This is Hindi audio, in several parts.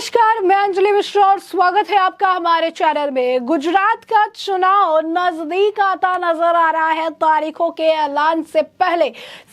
नमस्कार, मैं अंजलि मिश्रा और स्वागत है आपका हमारे चैनल में। गुजरात का चुनाव नजदीक आता नजर आ रहा है। तारीखों के ऐलान से पहले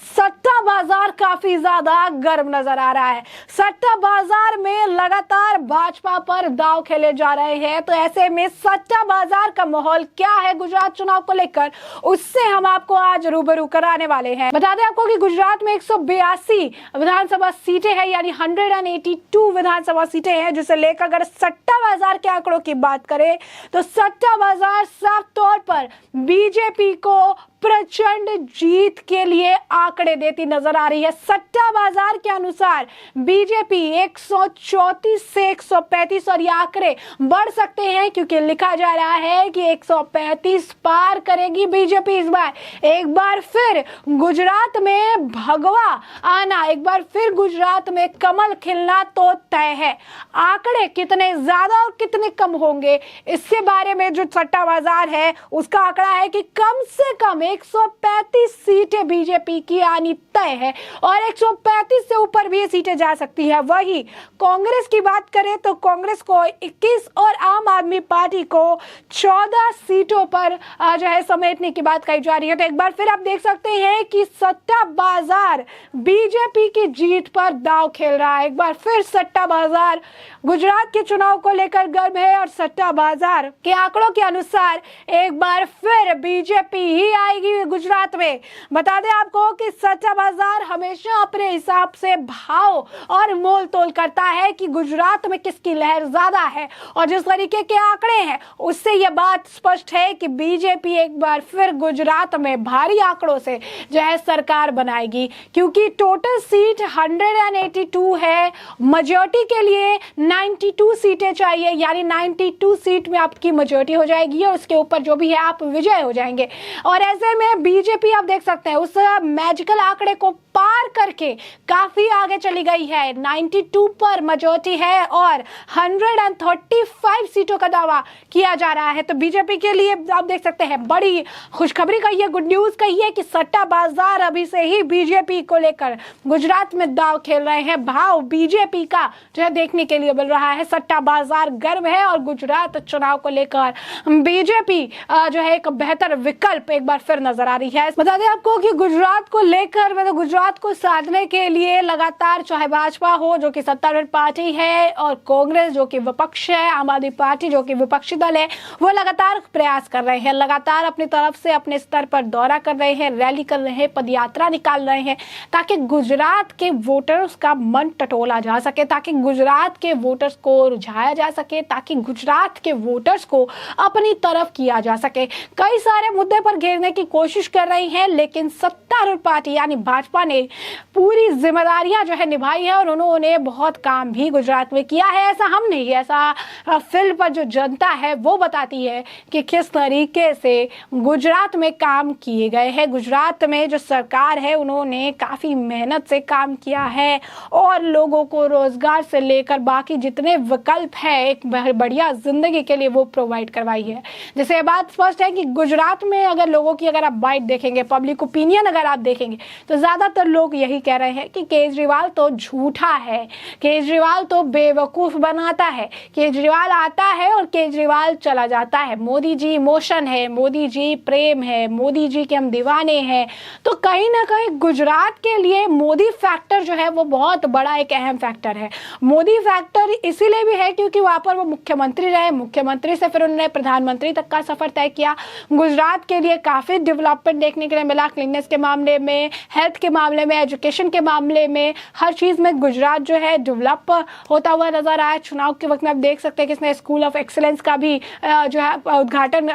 सट्टा बाजार काफी ज्यादा गर्म नजर आ रहा है। सट्टा बाजार में लगातार भाजपा पर दांव खेले जा रहे हैं। तो ऐसे में सट्टा बाजार का माहौल क्या है गुजरात चुनाव को लेकर, उससे हम आपको आज रूबरू कराने वाले हैं। बता दें आपको कि गुजरात में 182 विधानसभा सीटें हैं, यानी 182 विधानसभा सीटें हैं, जिसे लेकर अगर सट्टा बाजार के आंकड़ों की बात करें तो सट्टा बाजार साफ तौर पर बीजेपी को प्रचंड जीत के लिए आंकड़े देती नजर आ रही है। सट्टा बाजार के अनुसार बीजेपी 134 से 135 और ये आंकड़े बढ़ सकते हैं, क्योंकि लिखा जा रहा है कि 135 पार करेगी बीजेपी इस बार। एक बार फिर गुजरात में भगवा आना, एक बार फिर गुजरात में कमल खिलना तो तय है। आंकड़े कितने ज्यादा और कितने कम होंगे, इसके बारे में जो सट्टा बाजार है उसका आंकड़ा है कि कम से कम 135 सीटें बीजेपी की आनी तय है और 135 से ऊपर भी ये सीटें जा सकती है। वही कांग्रेस की बात करें तो कांग्रेस को 21 और आम आदमी पार्टी को 14 सीटों पर जो है समेटने की बात कही जा रही है। तो एक बार फिर आप देख सकते हैं कि सट्टा बाजार बीजेपी की जीत पर दांव खेल रहा है। एक बार फिर सट्टा बाजार गुजरात के चुनाव को लेकर गर्म है और सट्टा बाजार के आंकड़ों के अनुसार एक बार फिर बीजेपी ही आएगी गुजरात में। बता दें आपको कि सट्टा बाजार हमेशा अपने हिसाब से भाव और मोल तोल करता है कि गुजरात में किसकी लहर ज्यादा है, और जिस तरीके के आंकड़े हैं उससे यह बात स्पष्ट है कि बीजेपी एक बार फिर गुजरात में भारी आंकड़ों से जो है सरकार बनाएगी, क्योंकि टोटल सीट 182 है। मेजॉरिटी के लिए 92 सीटें चाहिए, यानी 92 सीट में आपकी मेजॉरिटी हो जाएगी और उसके ऊपर जो भी है आप विजय हो जाएंगे। और ऐसे में बीजेपी आप देख सकते हैं उस मैजिकल आंकड़े को पार करके काफी आगे चली गई है। 92 पर मेजॉरिटी है और 135 सीटों का दावा किया जा रहा है। तो बीजेपी के लिए आप देख सकते हैं बड़ी खुशखबरी कहिए, गुड न्यूज कहिए कि सट्टा बाजार अभी से ही बीजेपी को लेकर गुजरात में दाव खेल रहे हैं। भाव बीजेपी का जो है देखने के लिए मिल रहा है। सट्टा बाजार गर्म है और गुजरात चुनाव को लेकर बीजेपी जो है एक बेहतर विकल्प एक बार फिर नजर आ रही है। बता दें आपको कि गुजरात को लेकर मतलब गुजरात को साधने के लिए लगातार चाहे भाजपा हो जो कि सत्तारूढ़ पार्टी है और कांग्रेस जो कि विपक्ष है, आम आदमी पार्टी जो कि विपक्षी दल है, वो लगातार प्रयास कर रहे हैं, लगातार अपनी तरफ से अपने स्तर पर दौरा कर रहे हैं, रैली कर रहे हैं, पदयात्रा निकाल रहे हैं, ताकि गुजरात के वोटर्स का मन टटोला जा सके, ताकि गुजरात के वोटर्स को रुझाया जा सके, ताकि गुजरात के वोटर्स को अपनी तरफ किया जा सके। कई सारे मुद्दे पर घेरने की कोशिश कर रही है, लेकिन सत्तारूढ़ पार्टी यानी भाजपा ने पूरी जिम्मेदारियां जो है निभाई है और उन्होंने बहुत काम भी गुजरात में किया है। ऐसा हम नहीं, ऐसा फील्ड पर जो जनता है वो बताती है कि किस तरीके से गुजरात में काम किए गए हैं। गुजरात में जो सरकार है उन्होंने काफी मेहनत से काम किया है और लोगों को रोजगार से लेकर बाकी जितने विकल्प है एक बढ़िया जिंदगी के लिए वो प्रोवाइड करवाई है। जैसे ये बात स्पष्ट है कि गुजरात में अगर लोगों की अगर आप बाइट देखेंगे, पब्लिक ओपिनियन अगर आप देखेंगे, तो ज्यादातर लोग यही कह रहे हैं कि केजरीवाल तो झूठा है, केजरीवाल तो बेवकूफ बनाता है, केजरीवाल आता है और केजरीवाल चला जाता है, मोदी जी इमोशन है, मोदी जी प्रेम है, मोदी जी के हम दीवाने हैं। तो कहीं ना कहीं गुजरात के लिए मोदी फैक्टर जो है वो बहुत बड़ा एक अहम फैक्टर है। मोदी फैक्टर इसीलिए भी है क्योंकि वहां पर वो मुख्यमंत्री रहे, मुख्यमंत्री से फिर उन्होंने प्रधानमंत्री तक का सफर तय किया। गुजरात के लिए काफी डेवलपमेंट देखने के लिए मिला, क्लीननेस के मामले में, हेल्थ के मामले में, एजुकेशन के मामले में, हर चीज में गुजरात जो है डेवलप होता हुआ नजर आया। चुनाव के वक्त में आप देख सकते हैं कि इसमें स्कूल ऑफ एक्सीलेंस का भी जो है उद्घाटन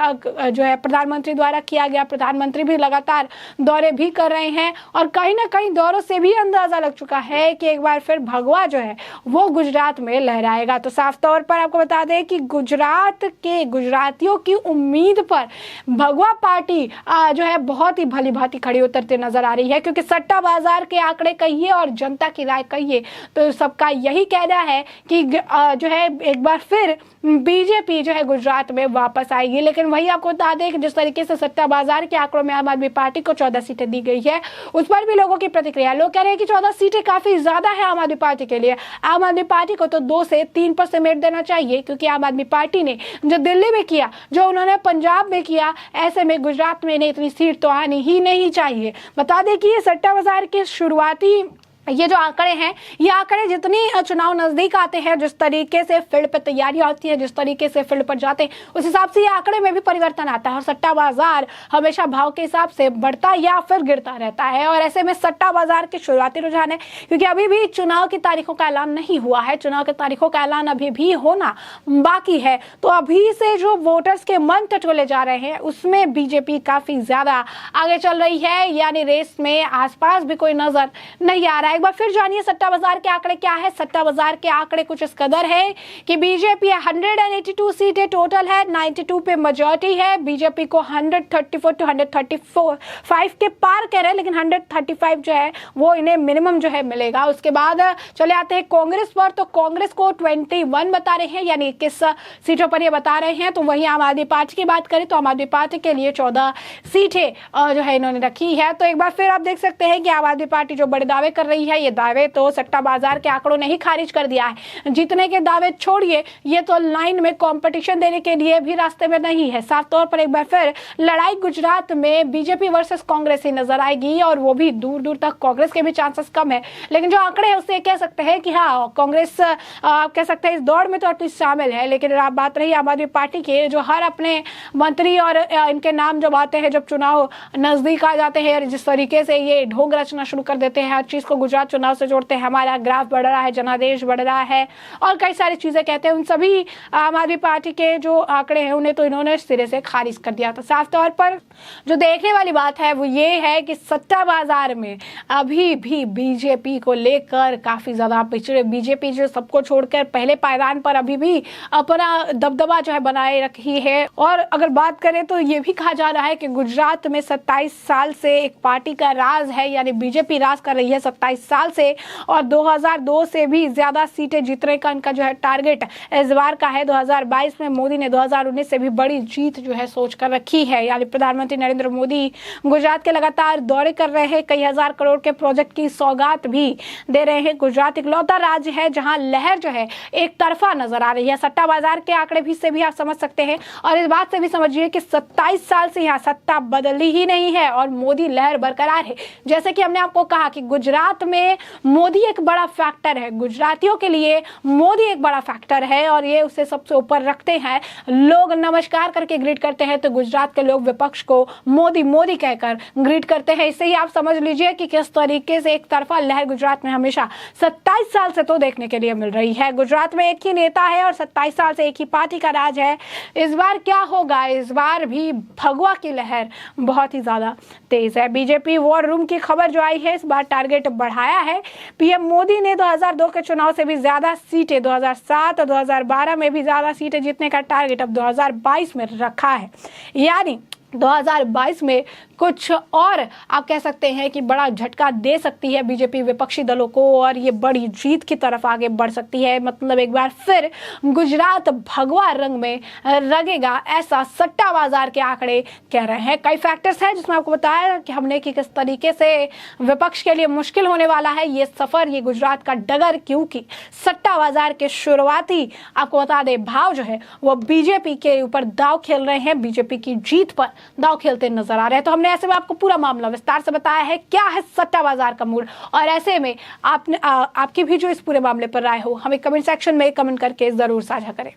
जो है प्रधानमंत्री द्वारा किया गया। प्रधानमंत्री भी लगातार दौरे भी कर रहे हैं और कहीं ना कहीं दौरों से भी अंदाजा लग चुका है कि एक बार फिर भगवा जो है वो गुजरात में लहराएगा। तो साफ तौर पर आपको बता दें कि गुजरात के गुजरातियों की उम्मीद पर भगवा पार्टी जो है बहुत ही भली भांति खड़ी उतरती नजर आ रही है, क्योंकि सट्टा बाजार के आंकड़े कहिए और जनता की राय कहिए, तो सबका यही कहना है कि जो है एक बार फिर बीजेपी जो है गुजरात में वापस आएगी। लेकिन वही आपको बता दें कि जिस तरीके से सट्टा बाजार के आंकड़ों में आम आदमी पार्टी को 14 सीटें दी गई है, उस पर भी लोगों की प्रतिक्रिया। लोग कह रहे हैं कि 14 सीटें काफी ज्यादा है आम आदमी पार्टी के लिए। आम आदमी पार्टी को तो 2 से 3 पर समेट देना चाहिए, क्योंकि आम आदमी पार्टी ने जो दिल्ली में किया, जो उन्होंने पंजाब में किया, ऐसे में गुजरात में इन्हें इतनी सीट तो आनी ही नहीं चाहिए। बता दें कि ये सट्टा बाजार के शुरुआती ये जो आंकड़े हैं, ये आंकड़े जितनी चुनाव नजदीक आते हैं, जिस तरीके से फील्ड पे तैयारियां होती है, जिस तरीके से फील्ड पर जाते हैं, उस हिसाब से ये आंकड़े में भी परिवर्तन आता है और सट्टा बाजार हमेशा भाव के हिसाब से बढ़ता या फिर गिरता रहता है। और ऐसे में सट्टा बाजार के शुरुआती रुझान है, क्योंकि अभी भी चुनाव की तारीखों का ऐलान नहीं हुआ है, चुनाव की तारीखों का ऐलान अभी भी होना बाकी है। तो अभी से जो वोटर्स के मन टटोले जा रहे हैं, उसमें बीजेपी काफी ज्यादा आगे चल रही है, यानी रेस में आसपास भी कोई नजर नहीं आ रहा है। एक बार फिर जानिए सट्टा बाजार के आंकड़े क्या है। सट्टा बाजार के आंकड़े कुछ इस कदर है कि बीजेपी 182 सीटें टोटल है, 92 पे मेजॉरिटी है। बीजेपी को 134 टू 135 के पार कह रहे हैं, लेकिन 135 जो है वो इन्हें मिनिमम जो है मिलेगा। उसके बाद चले आते हैं कांग्रेस पर, तो कांग्रेस को 21 बता रहे हैं, यानी 21 सीटों पर ये बता रहे हैं। तो वहीं आम आदमी पार्टी की बात करें तो आम आदमी पार्टी के लिए 14 सीटें जो है इन्होंने रखी है। तो एक बार फिर आप देख सकते हैं कि आम आदमी पार्टी जो बड़े दावे कर रही है, ये दावे तो सट्टा बाजार के आंकड़ों ने ही खारिज कर दिया है। जीतने के दावे छोड़िए, ये तो लाइन में कंपटीशन देने के लिए भी रास्ते में नहीं है। साफ तौर पर एक बार फिर लड़ाई गुजरात में बीजेपी वर्सेस कांग्रेस ही नजर आएगी, और वो भी दूर दूर तक कांग्रेस के भी चांसेस कम है। लेकिन जो आंकड़े हैं उससे कह सकते हैं कि हाँ, कांग्रेस आप कह सकते हैं इस दौड़ में तो एटलीस्ट शामिल है। लेकिन आप बात रही आम आदमी पार्टी के, जो हर अपने मंत्री और इनके नाम जब आते हैं, जब चुनाव नजदीक आ जाते हैं, जिस तरीके से ये ढोंग रचना शुरू कर देते हैं, हर चीज को गुजरात चुनाव से जोड़ते हैं, हमारा ग्राफ बढ़ रहा है, जनादेश बढ़ रहा है और कई सारी चीजें कहते हैं, उन सभी आम आदमी पार्टी के जो आंकड़े हैं उन्हें तो इन्होंने सिरे से खारिज कर दिया। तो साफ तौर पर जो देखने वाली बात है वो ये है कि सट्टा बाजार में अभी भी बीजेपी को लेकर काफी ज्यादा पिछड़े, बीजेपी जो सबको छोड़कर पहले पायदान पर अभी भी अपना दबदबा जो है बनाए रखी है। और अगर बात करें तो ये भी कहा जा रहा है कि गुजरात में 27 साल से एक पार्टी का राज है, यानी बीजेपी राज कर रही है 27 साल से, और 2002 से भी ज्यादा सीटें जीतने का इनका जो है टारगेट इस बार का है। 2022 में मोदी ने 2019 से भी बड़ी जीत जो है सोच कर रखी है, यानी प्रधानमंत्री नरेंद्र मोदी गुजरात के लगातार दौरे कर रहे हैं, कई हजार करोड़ के प्रोजेक्ट की सौगात भी दे रहे हैं। गुजरात इकलौता राज्य है जहां लहर जो है एक तरफा नजर आ रही है। सट्टा बाजार के आंकड़े भी से भी आप समझ सकते हैं, और इस बात से भी समझिए कि 27 साल से यहाँ सत्ता बदली ही नहीं है और मोदी लहर बरकरार है। जैसे कि हमने आपको कहा कि गुजरात में मोदी एक बड़ा फैक्टर है, गुजरातियों के लिए मोदी एक बड़ा फैक्टर है और ये उसे सबसे ऊपर रखते हैं। लोग नमस्कार करके ग्रीट करते हैं तो गुजरात के लोग विपक्ष को मोदी मोदी कहकर ग्रीट करते हैं। इससे ही आप समझ लीजिए कि किस तरीके से एक तरफा लहर गुजरात में हमेशा 27 साल से तो देखने के लिए मिल रही है। गुजरात में एक ही नेता है और 27 साल से एक ही पार्टी का राज है। इस बार क्या होगा? इस बार भी भगवा की लहर बहुत ही ज्यादा तेज है। बीजेपी वॉर रूम की खबर जो आई है, इस बार टारगेट बढ़ाया है। पीएम मोदी ने 2002 के चुनाव से भी ज्यादा सीटें, 2007 और 2012 में भी ज्यादा सीटें जीतने का टारगेट अब 2022 में रखा है। यानी 2022 में कुछ और आप कह सकते हैं कि बड़ा झटका दे सकती है बीजेपी विपक्षी दलों को और ये बड़ी जीत की तरफ आगे बढ़ सकती है। मतलब एक बार फिर गुजरात भगवा रंग में रंगेगा, ऐसा सट्टा बाजार के आंकड़े कह रहे हैं। कई फैक्टर्स हैं जिसमें आपको बताया कि हमने कि किस तरीके से विपक्ष के लिए मुश्किल होने वाला है ये सफर, ये गुजरात का डगर, क्योंकि सट्टा बाजार के शुरुआती आपको बता दें भाव जो है वो बीजेपी के ऊपर दाव खेल रहे हैं, बीजेपी की जीत पर दाव खेलते नजर आ रहे हैं। तो हमने ऐसे में आपको पूरा मामला विस्तार से बताया है क्या है सट्टा बाजार का मूड, और ऐसे में आपने आपकी भी जो इस पूरे मामले पर राय हो हमें कमेंट सेक्शन में कमेंट करके जरूर साझा करें।